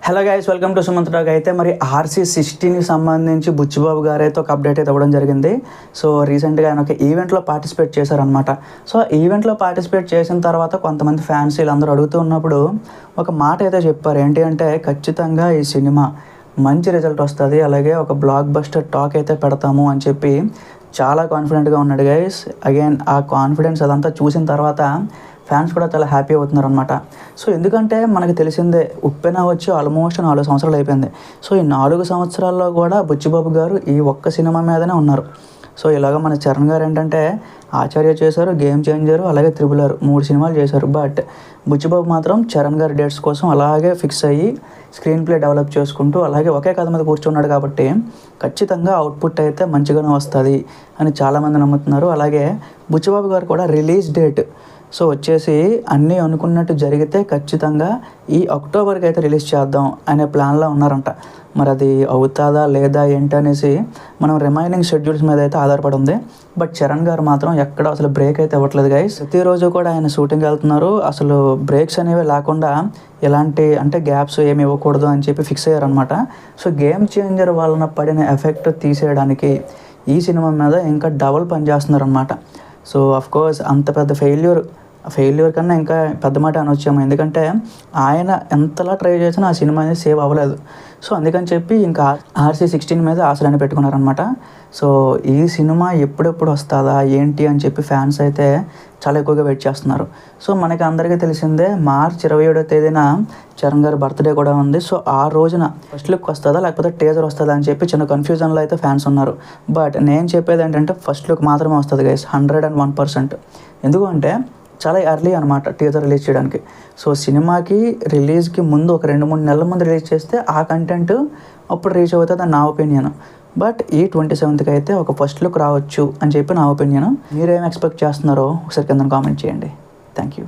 Hello guys, welcome to Sumanth talk. అయితే మరి RC16కి సంబంధించి బుచ్చిబాబు గారు అయితే ఒక అప్డేట్ అయితే ఇవ్వడం జరిగింది. సో రీసెంట్గా ఆయన ఒక ఈవెంట్లో పార్టిసిపేట్ చేశారనమాట. సో ఈవెంట్లో పార్టిసిపేట్ చేసిన తర్వాత కొంతమంది ఫ్యాన్స్ వీళ్ళందరూ అడుగుతూ ఉన్నప్పుడు ఒక మాట అయితే చెప్పారు. ఏంటి అంటే, ఖచ్చితంగా ఈ సినిమా మంచి రిజల్ట్ వస్తుంది, అలాగే ఒక బ్లాక్ బస్టర్ టాక్ అయితే పెడతాము అని చెప్పి చాలా కాన్ఫిడెంట్గా ఉన్నాడు గైస్. అగైన్ ఆ కాన్ఫిడెన్స్ అదంతా చూసిన తర్వాత ఫ్యాన్స్ కూడా చాలా హ్యాపీ అవుతున్నారు అనమాట. సో ఎందుకంటే మనకు తెలిసిందే, ఉప్పెన వచ్చి ఆల్మోస్ట్ 4 సంవత్సరాలు అయిపోయింది. సో ఈ 4 సంవత్సరాల్లో కూడా బుచ్చిబాబు గారు ఈ ఒక్క సినిమా మీదనే ఉన్నారు. సో ఇలాగ మన చరణ్ గారు ఏంటంటే ఆచార్య చేశారు, గేమ్ చేంజర్, అలాగే త్రిబుల్ ఆర్ 3 సినిమాలు చేశారు. బట్ బుచ్చిబాబు మాత్రం చరణ్ గారి డేట్స్ కోసం అలాగే ఫిక్స్ అయ్యి స్క్రీన్ ప్లే డెవలప్ చేసుకుంటూ అలాగే ఒకే కథ మీద కూర్చున్నాడు. కాబట్టి ఖచ్చితంగా అవుట్పుట్ అయితే మంచిగానే వస్తుంది అని చాలామంది నమ్ముతున్నారు. అలాగే బుచ్చిబాబు గారు కూడా రిలీజ్ డేట్ సో వచ్చేసి అన్నీ అనుకున్నట్టు జరిగితే ఖచ్చితంగా ఈ అక్టోబర్కి అయితే రిలీజ్ చేద్దాం అనే ప్లాన్లో ఉన్నారంట. మరి అది అవుతుందా లేదా ఏంటనేసి మనం రిమైనింగ్ షెడ్యూల్స్ మీద అయితే ఆధారపడి ఉంది. బట్ చరణ్ గారు మాత్రం ఎక్కడ అసలు బ్రేక్ అయితే ఇవ్వట్లేదు గైస్. ప్రతిరోజు కూడా ఆయన షూటింగ్ వెళ్తున్నారు. అసలు బ్రేక్స్ అనేవి లేకుండా ఎలాంటి అంటే గ్యాప్స్ ఏమి ఇవ్వకూడదు అని చెప్పి ఫిక్స్ అయ్యారనమాట. సో గేమ్ చేంజర్ వలన పడిన ఎఫెక్ట్ తీసేయడానికి ఈ సినిమా మీద ఇంకా డబుల్ పని చేస్తున్నారనమాట. సో అఫ్కోర్స్ అంత పెద్ద ఫెయిల్యూర్ కన్నా ఇంకా పెద్ద మాట అనొచ్చాము. ఎందుకంటే ఆయన ఎంతలా ట్రై చేసినా ఆ సినిమా అనేది సేవ్ అవ్వలేదు. సో అందుకని చెప్పి ఇంకా RC16 మీద ఆశలని పెట్టుకున్నారనమాట. సో ఈ సినిమా ఎప్పుడెప్పుడు వస్తుందా ఏంటి అని చెప్పి ఫ్యాన్స్ అయితే చాలా ఎక్కువగా వెయిట్ చేస్తున్నారు. సో మనకి అందరికీ తెలిసిందే, మార్చ్ 27వ తేదీన చరణ్ గారి బర్త్డే కూడా ఉంది. సో ఆ రోజున ఫస్ట్ లుక్ వస్తుందా లేకపోతే టీజర్ వస్తుందా అని చెప్పి చిన్న కన్ఫ్యూజన్లో అయితే ఫ్యాన్స్ ఉన్నారు. బట్ నేను చెప్పేది ఏంటంటే ఫస్ట్ లుక్ మాత్రమే వస్తుంది గైస్, 101%. ఎందుకంటే చాలా ఎర్లీ అనమాట టీజర్ రిలీజ్ చేయడానికి. సో సినిమాకి రిలీజ్కి ముందు ఒక 2-3 నెలల ముందు రిలీజ్ చేస్తే ఆ కంటెంట్ అప్పుడు రీచ్ అవుతుంది అని నా ఒపీనియన్. బట్ ఈ 27కి అయితే ఒక ఫస్ట్ లుక్ రావచ్చు అని చెప్పి నా ఒపీనియన్. మీరేం ఎక్స్పెక్ట్ చేస్తున్నారో ఒకసారి కింద కామెంట్ చేయండి. Thank you.